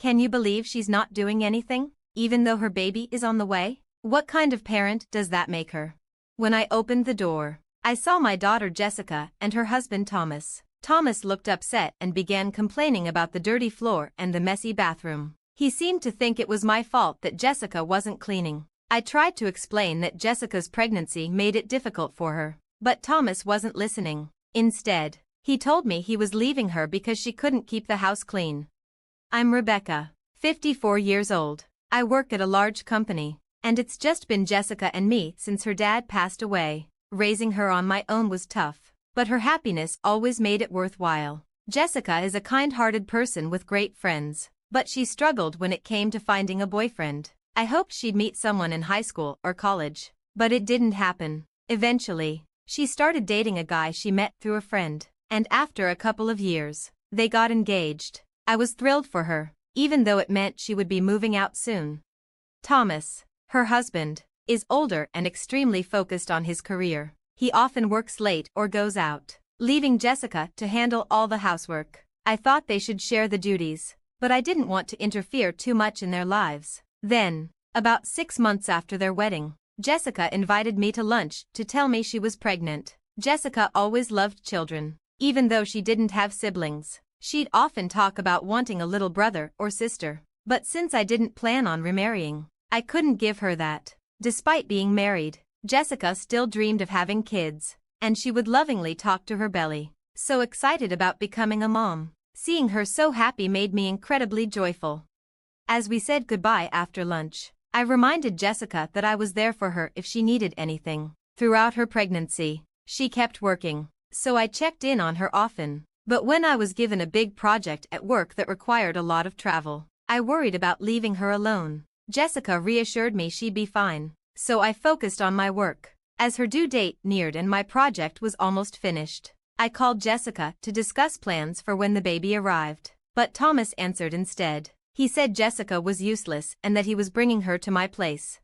Can you believe she's not doing anything, even though her baby is on the way? What kind of parent does that make her? When I opened the door, I saw my daughter Jessica and her husband Thomas. Thomas looked upset and began complaining about the dirty floor and the messy bathroom. He seemed to think it was my fault that Jessica wasn't cleaning. I tried to explain that Jessica's pregnancy made it difficult for her, but Thomas wasn't listening. Instead, he told me he was leaving her because she couldn't keep the house clean. I'm Rebecca, 54 years old. I work at a large company, and it's just been Jessica and me since her dad passed away. Raising her on my own was tough, but her happiness always made it worthwhile. Jessica is a kind-hearted person with great friends, but she struggled when it came to finding a boyfriend. I hoped she'd meet someone in high school or college, but it didn't happen. Eventually, she started dating a guy she met through a friend, and after a couple of years, they got engaged. I was thrilled for her, even though it meant she would be moving out soon. Thomas, her husband, is older and extremely focused on his career. He often works late or goes out, leaving Jessica to handle all the housework. I thought they should share the duties, but I didn't want to interfere too much in their lives. Then, about 6 months after their wedding, Jessica invited me to lunch to tell me she was pregnant. Jessica always loved children, even though she didn't have siblings. She'd often talk about wanting a little brother or sister, but since I didn't plan on remarrying, I couldn't give her that. Despite being married, Jessica still dreamed of having kids, and she would lovingly talk to her belly. So excited about becoming a mom. Seeing her so happy made me incredibly joyful. As we said goodbye after lunch, I reminded Jessica that I was there for her if she needed anything. Throughout her pregnancy, she kept working, so I checked in on her often. But when I was given a big project at work that required a lot of travel, I worried about leaving her alone. Jessica reassured me she'd be fine, so I focused on my work. As her due date neared and my project was almost finished, I called Jessica to discuss plans for when the baby arrived. But Thomas answered instead. He said Jessica was useless and that he was bringing her to my place.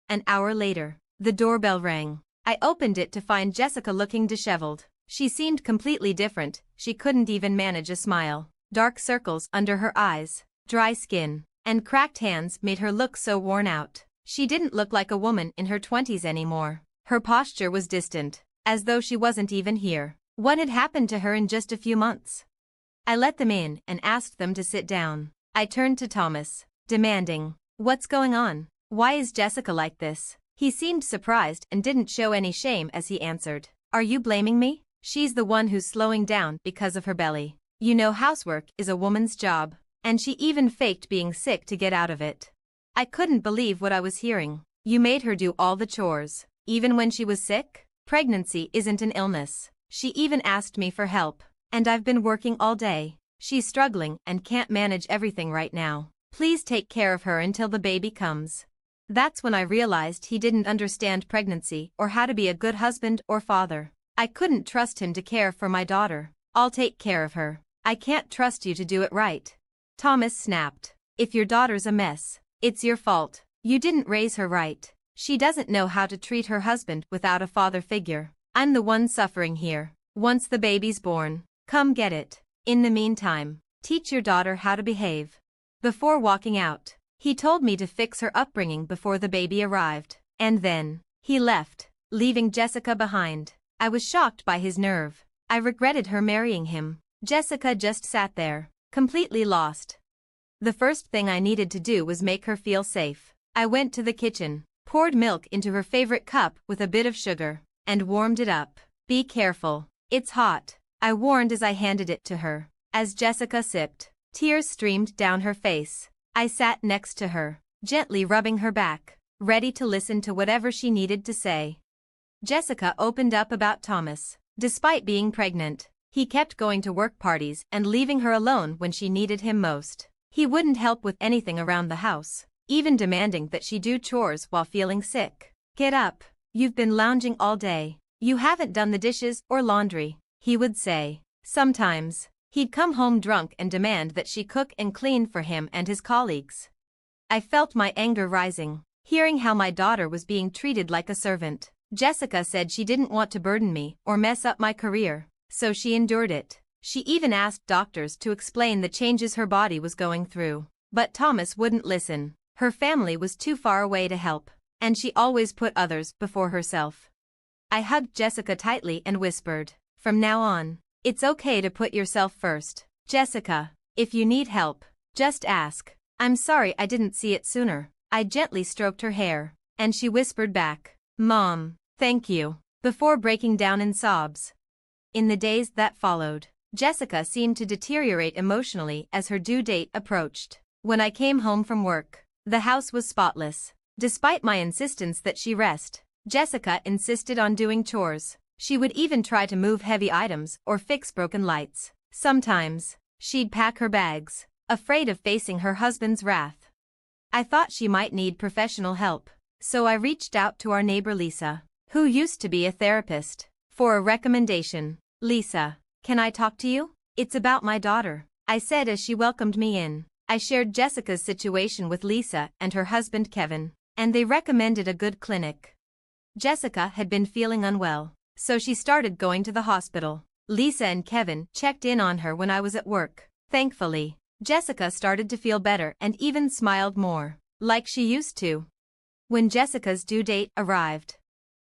An hour later, the doorbell rang. I opened it to find Jessica looking disheveled. She seemed completely different. She couldn't even manage a smile. Dark circles under her eyes, dry skin, and cracked hands made her look so worn out. She didn't look like a woman in her 20s anymore. Her posture was distant, as though she wasn't even here. What had happened to her in just a few months? I let them in and asked them to sit down. I turned to Thomas, demanding, "What's going on? Why is Jessica like this?" He seemed surprised and didn't show any shame as he answered, "Are you blaming me? She's the one who's slowing down because of her belly. You know housework is a woman's job, and she even faked being sick to get out of it." I couldn't believe what I was hearing. You made her do all the chores, even when she was sick? Pregnancy isn't an illness. She even asked me for help, and I've been working all day. She's struggling and can't manage everything right now. Please take care of her until the baby comes. That's when I realized he didn't understand pregnancy or how to be a good husband or father. I couldn't trust him to care for my daughter. "I'll take care of her. I can't trust you to do it right." Thomas snapped. "If your daughter's a mess, it's your fault. You didn't raise her right. She doesn't know how to treat her husband without a father figure. I'm the one suffering here. Once the baby's born, come get it. In the meantime, teach your daughter how to behave." Before walking out, he told me to fix her upbringing before the baby arrived. And then, he left, leaving Jessica behind. I was shocked by his nerve. I regretted her marrying him. Jessica just sat there, completely lost. The first thing I needed to do was make her feel safe. I went to the kitchen, poured milk into her favorite cup with a bit of sugar, and warmed it up. "Be careful, it's hot," I warned as I handed it to her. As Jessica sipped, tears streamed down her face. I sat next to her, gently rubbing her back, ready to listen to whatever she needed to say. Jessica opened up about Thomas. Despite being pregnant, he kept going to work parties and leaving her alone when she needed him most. He wouldn't help with anything around the house, even demanding that she do chores while feeling sick. "Get up, you've been lounging all day. You haven't done the dishes or laundry," he would say. Sometimes, he'd come home drunk and demand that she cook and clean for him and his colleagues. I felt my anger rising, hearing how my daughter was being treated like a servant. Jessica said she didn't want to burden me or mess up my career, so she endured it. She even asked doctors to explain the changes her body was going through. But Thomas wouldn't listen. Her family was too far away to help, and she always put others before herself. I hugged Jessica tightly and whispered, "From now on, it's okay to put yourself first. Jessica, if you need help, just ask. I'm sorry I didn't see it sooner." I gently stroked her hair, and she whispered back, "Mom, thank you," before breaking down in sobs. In the days that followed, Jessica seemed to deteriorate emotionally as her due date approached. When I came home from work, the house was spotless. Despite my insistence that she rest, Jessica insisted on doing chores. She would even try to move heavy items or fix broken lights. Sometimes, she'd pack her bags, afraid of facing her husband's wrath. I thought she might need professional help, so I reached out to our neighbor Lisa, who used to be a therapist, for a recommendation. "Lisa, can I talk to you? It's about my daughter," I said as she welcomed me in. I shared Jessica's situation with Lisa and her husband Kevin, and they recommended a good clinic. Jessica had been feeling unwell, so she started going to the hospital. Lisa and Kevin checked in on her when I was at work. Thankfully, Jessica started to feel better and even smiled more, like she used to. When Jessica's due date arrived,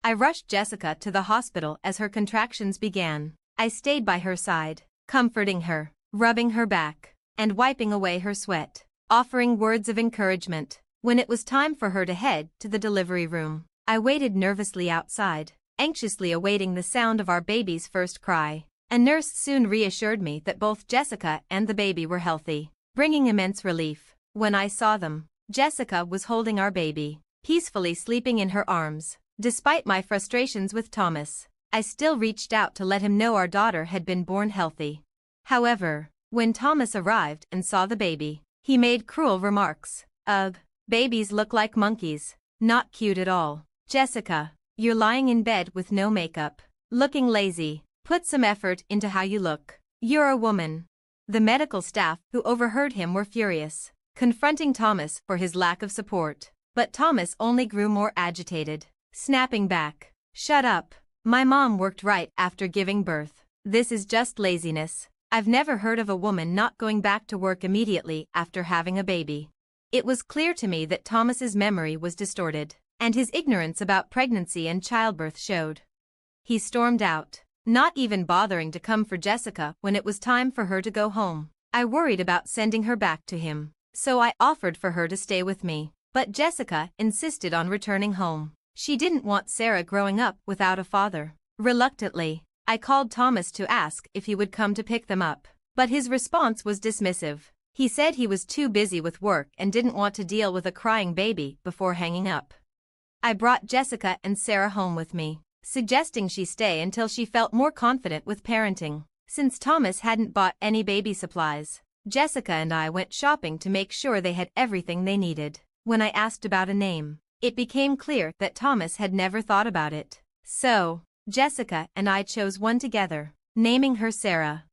I rushed Jessica to the hospital as her contractions began. I stayed by her side, comforting her, rubbing her back, and wiping away her sweat, offering words of encouragement. When it was time for her to head to the delivery room, I waited nervously outside, anxiously awaiting the sound of our baby's first cry. A nurse soon reassured me that both Jessica and the baby were healthy, bringing immense relief. When I saw them, Jessica was holding our baby, peacefully sleeping in her arms. Despite my frustrations with Thomas, I still reached out to let him know our daughter had been born healthy. However, when Thomas arrived and saw the baby, he made cruel remarks. "Ugh, babies look like monkeys. Not cute at all. Jessica, you're lying in bed with no makeup, looking lazy. Put some effort into how you look. You're a woman." The medical staff who overheard him were furious, confronting Thomas for his lack of support. But Thomas only grew more agitated, snapping back, "Shut up. My mom worked right after giving birth. This is just laziness. I've never heard of a woman not going back to work immediately after having a baby." It was clear to me that Thomas's memory was distorted, and his ignorance about pregnancy and childbirth showed. He stormed out, not even bothering to come for Jessica when it was time for her to go home. I worried about sending her back to him, so I offered for her to stay with me. But Jessica insisted on returning home. She didn't want Sarah growing up without a father. Reluctantly, I called Thomas to ask if he would come to pick them up, but his response was dismissive. He said he was too busy with work and didn't want to deal with a crying baby before hanging up. I brought Jessica and Sarah home with me, suggesting she stay until she felt more confident with parenting. Since Thomas hadn't bought any baby supplies, Jessica and I went shopping to make sure they had everything they needed. When I asked about a name, it became clear that Thomas had never thought about it. So, Jessica and I chose one together, naming her Sarah.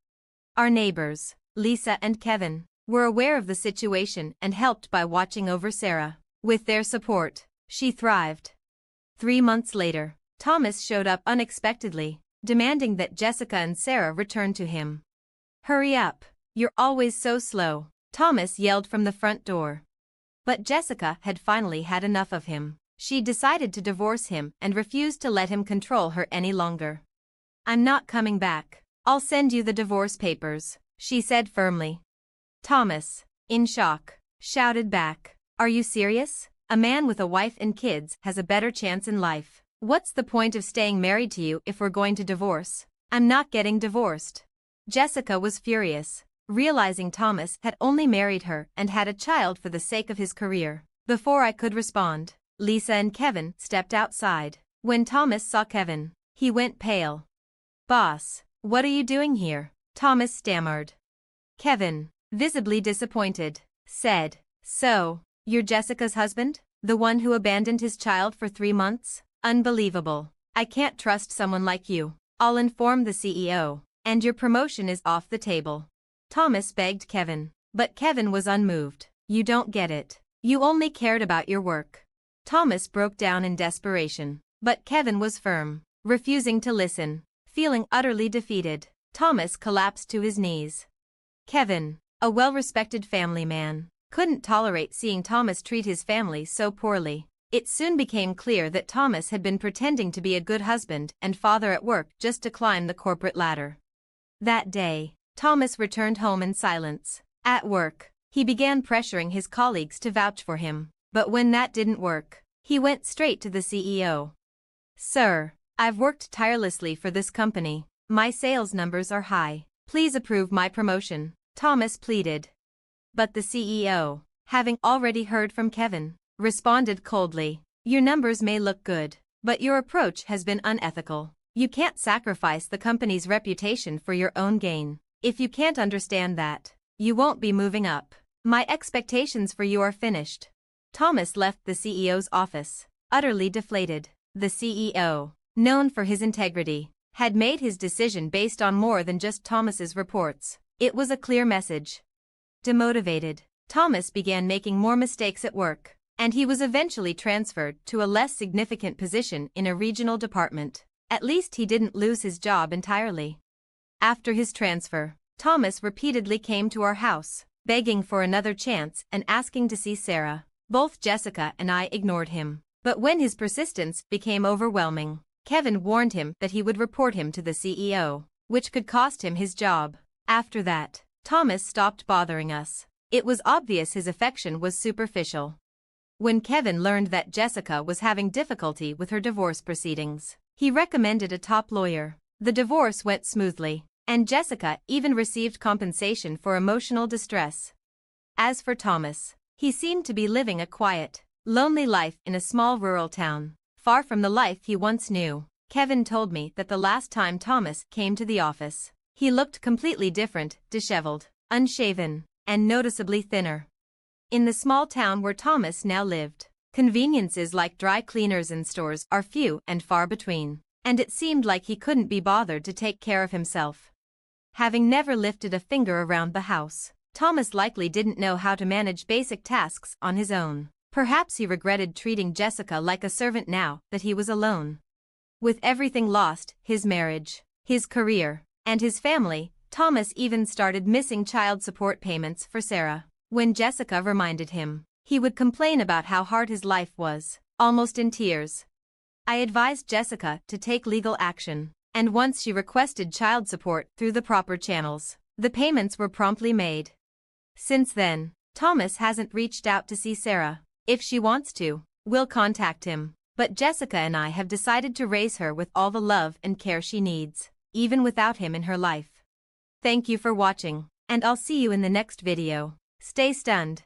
Our neighbors, Lisa and Kevin, were aware of the situation and helped by watching over Sarah. With their support, she thrived. 3 months later, Thomas showed up unexpectedly, demanding that Jessica and Sarah return to him. "Hurry up, you're always so slow," Thomas yelled from the front door. But Jessica had finally had enough of him. She decided to divorce him and refused to let him control her any longer. "I'm not coming back. I'll send you the divorce papers," she said firmly. Thomas, in shock, shouted back, "Are you serious? A man with a wife and kids has a better chance in life. What's the point of staying married to you if we're going to divorce? I'm not getting divorced." Jessica was furious, realizing Thomas had only married her and had a child for the sake of his career. Before I could respond, Lisa and Kevin stepped outside. When Thomas saw Kevin, he went pale. "Boss, what are you doing here?" Thomas stammered. Kevin, visibly disappointed, said, "So, you're Jessica's husband? The one who abandoned his child for 3 months? Unbelievable. I can't trust someone like you. I'll inform the CEO, and your promotion is off the table." Thomas begged Kevin, but Kevin was unmoved. "You don't get it. You only cared about your work." Thomas broke down in desperation, but Kevin was firm, refusing to listen. Feeling utterly defeated, Thomas collapsed to his knees. Kevin, a well-respected family man, couldn't tolerate seeing Thomas treat his family so poorly. It soon became clear that Thomas had been pretending to be a good husband and father at work just to climb the corporate ladder. That day, Thomas returned home in silence. At work, he began pressuring his colleagues to vouch for him, but when that didn't work, he went straight to the CEO. "Sir, I've worked tirelessly for this company. My sales numbers are high. Please approve my promotion," Thomas pleaded. But the CEO, having already heard from Kevin, responded coldly, "Your numbers may look good, but your approach has been unethical. You can't sacrifice the company's reputation for your own gain. If you can't understand that, you won't be moving up. My expectations for you are finished." Thomas left the CEO's office, utterly deflated. The CEO, known for his integrity, had made his decision based on more than just Thomas's reports. It was a clear message. Demotivated, Thomas began making more mistakes at work, and he was eventually transferred to a less significant position in a regional department. At least he didn't lose his job entirely. After his transfer, Thomas repeatedly came to our house, begging for another chance and asking to see Sarah. Both Jessica and I ignored him, but when his persistence became overwhelming, Kevin warned him that he would report him to the CEO, which could cost him his job. After that, Thomas stopped bothering us. It was obvious his affection was superficial. When Kevin learned that Jessica was having difficulty with her divorce proceedings, he recommended a top lawyer. The divorce went smoothly, and Jessica even received compensation for emotional distress. As for Thomas, he seemed to be living a quiet, lonely life in a small rural town, far from the life he once knew. Kevin told me that the last time Thomas came to the office, he looked completely different, disheveled, unshaven, and noticeably thinner. In the small town where Thomas now lived, conveniences like dry cleaners and stores are few and far between, and it seemed like he couldn't be bothered to take care of himself. Having never lifted a finger around the house, Thomas likely didn't know how to manage basic tasks on his own. Perhaps he regretted treating Jessica like a servant now that he was alone. With everything lost, his marriage, his career, and his family, Thomas even started missing child support payments for Sarah. When Jessica reminded him, he would complain about how hard his life was, almost in tears. I advised Jessica to take legal action, and once she requested child support through the proper channels, the payments were promptly made. Since then, Thomas hasn't reached out to see Sarah. If she wants to, we'll contact him, but Jessica and I have decided to raise her with all the love and care she needs, even without him in her life. Thank you for watching, and I'll see you in the next video. Stay stunned.